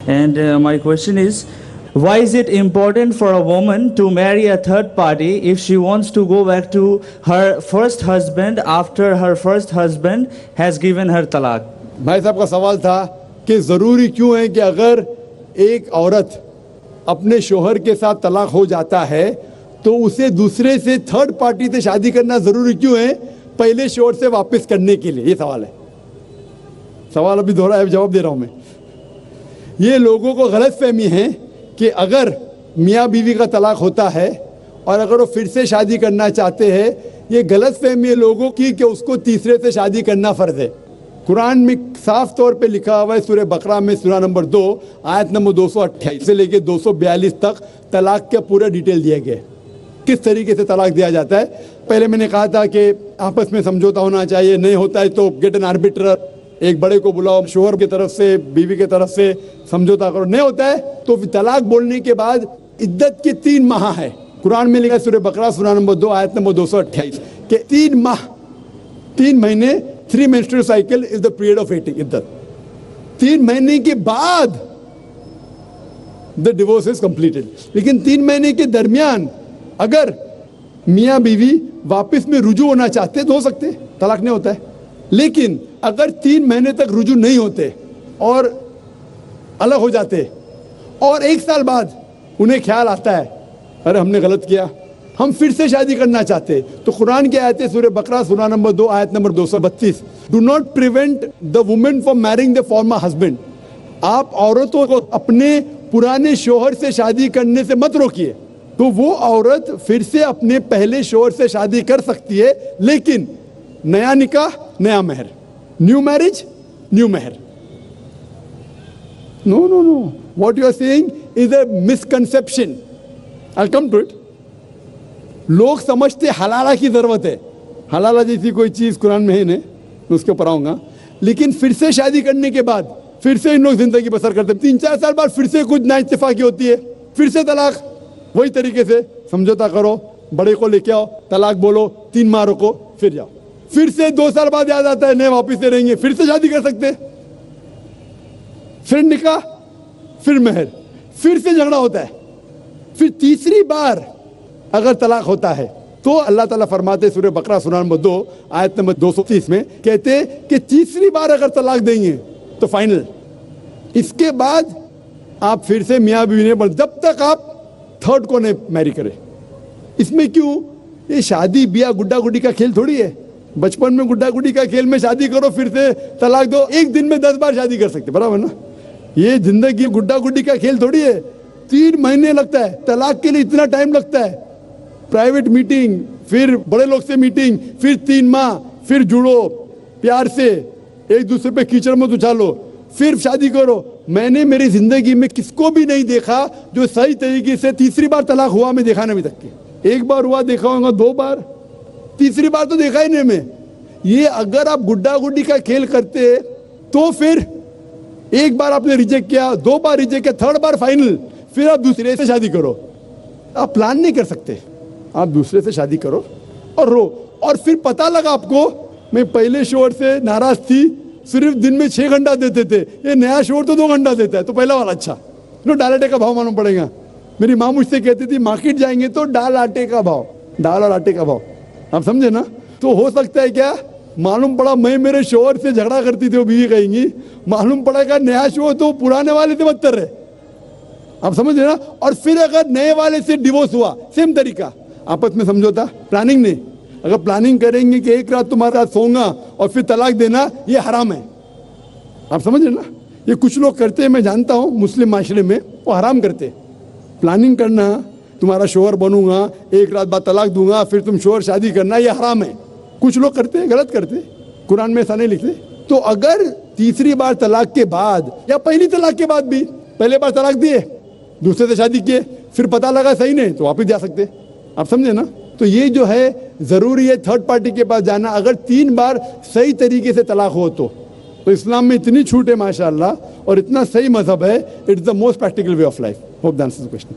And my question is, why is it important for a woman to marry a third party if she wants to go back to her first husband after her first husband has given her talaq? भाई साहब का सवाल था कि ज़रूरी क्यों है कि अगर एक औरत अपने शोहर के साथ तलाक हो जाता है तो उसे दूसरे से थर्ड पार्टी से शादी करना ज़रूरी क्यों है पहले शोहर से वापस करने के लिए? ये सवाल है। सवाल अभी दोहरा है, जवाब दे रहा हूँ मैं। ये लोगों को गलत फहमी है कि अगर मियाँ बीवी का तलाक होता है और अगर वो फिर से शादी करना चाहते हैं, ये गलत फहमी है लोगों की कि उसको तीसरे से शादी करना फ़र्ज़ है। कुरान में साफ तौर पे लिखा हुआ है सूरह बकरा में सूरह नंबर 2 आयत नंबर 228 से लेके 242 तक तलाक का पूरा डिटेल दिया गया है, किस तरीके से तलाक दिया जाता है। पहले मैंने कहा था कि आपस में समझौता होना चाहिए, नहीं होता है तो गेट एन आर्बिट्रर, एक बड़े को बुलाओ, शोहर की तरफ से बीवी की तरफ से समझौता करो। नहीं होता है तो तलाक बोलने के बाद इद्दत के 3 माह है। कुरान में लिखा है सूरह बकरा सूरह नंबर 2 आयत नंबर 228 के 3 माह, 3 महीने, 3 menstrual cycle is the period of waiting इद्दत। 3 महीने के बाद the divorce is completed। लेकिन 3 महीने के दरमियान अगर मियाँ बीवी वापस में रुजू होना चाहते तो हो सकते, तलाक नहीं होता है। लेकिन अगर 3 महीने तक रुजू नहीं होते और अलग हो जाते और 1 साल बाद उन्हें ख्याल आता है अरे हमने गलत किया, हम फिर से शादी करना चाहते, तो कुरान की आयत है सूरह बकरा सूरह नंबर 2 आयत number 232, do not prevent the women from marrying the former husband. आप औरतों को अपने पुराने शोहर से शादी करने से मत रोकिए। तो वो औरत फिर से अपने पहले शोहर से शादी कर सकती है, लेकिन नया निकाह नया महर, न्यू मैरिज न्यू महर। No no no, what you are saying is a misconception. I will come to it. लोग समझते हलाला की जरूरत है, हलाला जैसी कोई चीज कुरान में है नहीं, मैं उसके ऊपर आऊंगा। लेकिन फिर से शादी करने के बाद फिर से इन लोग जिंदगी बसर करते, 3-4 साल बाद फिर से कुछ नाइत्तेफाकी होती है, फिर से तलाक। वही तरीके से समझौता करो, बड़े को लेके आओ, तलाक बोलो, 3 माह रुको, फिर जाओ। फिर से 2 साल बाद याद आता है नए वापिस से रहेंगे, फिर से शादी कर सकते, फिर निकाह, फिर महर, फिर से झगड़ा होता है। फिर तीसरी बार अगर तलाक होता है तो अल्लाह ताला फरमाते सूरह बकरा सूरह नंबर 2 आयत नंबर 230 में कहते कि तीसरी बार अगर तलाक देंगे तो फाइनल। इसके बाद आप फिर से मियाँ बीवी नहीं बन, जब तक आप थर्ड को नहीं मैरी करें। इसमें क्यों? ये शादी ब्याह गुड्डा गुड्डी का खेल थोड़ी है। बचपन में गुड्डा गुड्डी का खेल में शादी करो फिर से तलाक दो, एक दिन में 10 बार शादी कर सकते, बराबर ना? ये जिंदगी गुड्डा गुड्डी का खेल थोड़ी है। 3 महीने लगता है तलाक के लिए, इतना टाइम लगता है। प्राइवेट मीटिंग, फिर बड़े लोग से मीटिंग, फिर 3 माह, फिर जुड़ो प्यार से, एक दूसरे पे कीचड़ मत उछालो, फिर शादी करो। मैंने मेरी जिंदगी में किसको भी नहीं देखा जो सही तरीके से तीसरी बार तलाक हुआ, मैं देखा नहीं अभी तक के। 1 बार हुआ देखा होगा, 2 बार, तीसरी बार तो देखा ही नहीं मैं। ये अगर आप गुड्डा गुड्डी का खेल करते तो फिर 1 बार आपने रिजेक्ट किया, 2 बार रिजेक्ट किया, 3rd बार फाइनल, फिर आप दूसरे से शादी करो। आप प्लान नहीं कर सकते, आप दूसरे से शादी करो और रो। और फिर पता लगा आपको मैं पहले शोहर से नाराज थी, सिर्फ दिन में 6 घंटा देते थे, ये नया शोहर तो 2 घंटा देता है, तो पहला वाला अच्छा। नो, दाल आटे का भाव मालूम पड़ेगा। मेरी माँ मुझसे कहती थी मार्केट जाएंगे तो दाल आटे का भाव, दाल और आटे का भाव, आप समझे ना? तो हो सकता है क्या, मालूम पड़ा मैं मेरे शोहर से झगड़ा करती थी, वो बीवी कहेंगी, मालूम पड़ेगा नया शोहर तो पुराने वाले से बदतर है, आप समझ रहे ना? और फिर अगर नए वाले से डिवोर्स हुआ, सेम तरीका, आपस में समझौता, प्लानिंग नहीं। अगर प्लानिंग करेंगे कि एक रात तुम्हारे साथ सोऊंगा और फिर तलाक देना, ये हराम है, आप समझ रहे ना? ये कुछ लोग करते हैं, मैं जानता हूँ मुस्लिम माशरे में, वो हराम करते। प्लानिंग करना, तुम्हारा शोहर बनूंगा, एक रात बाद तलाक दूंगा, फिर तुम शोहर शादी करना, ये हराम है। कुछ लोग करते हैं, गलत करते, कुरान में ऐसा नहीं लिखते। तो अगर तीसरी बार तलाक के बाद या पहली तलाक के बाद भी, पहले बार तलाक दिए, दूसरे से शादी किए, फिर पता लगा सही नहीं, तो वापस जा सकते, आप समझे ना? तो ये जो है जरूरी है थर्ड पार्टी के पास जाना, अगर 3 बार सही तरीके से तलाक हो तो इस्लाम में इतनी छूट है माशाअल्लाह, और इतना सही मजहब है, it's the most practical way of life. Hope that answers the question.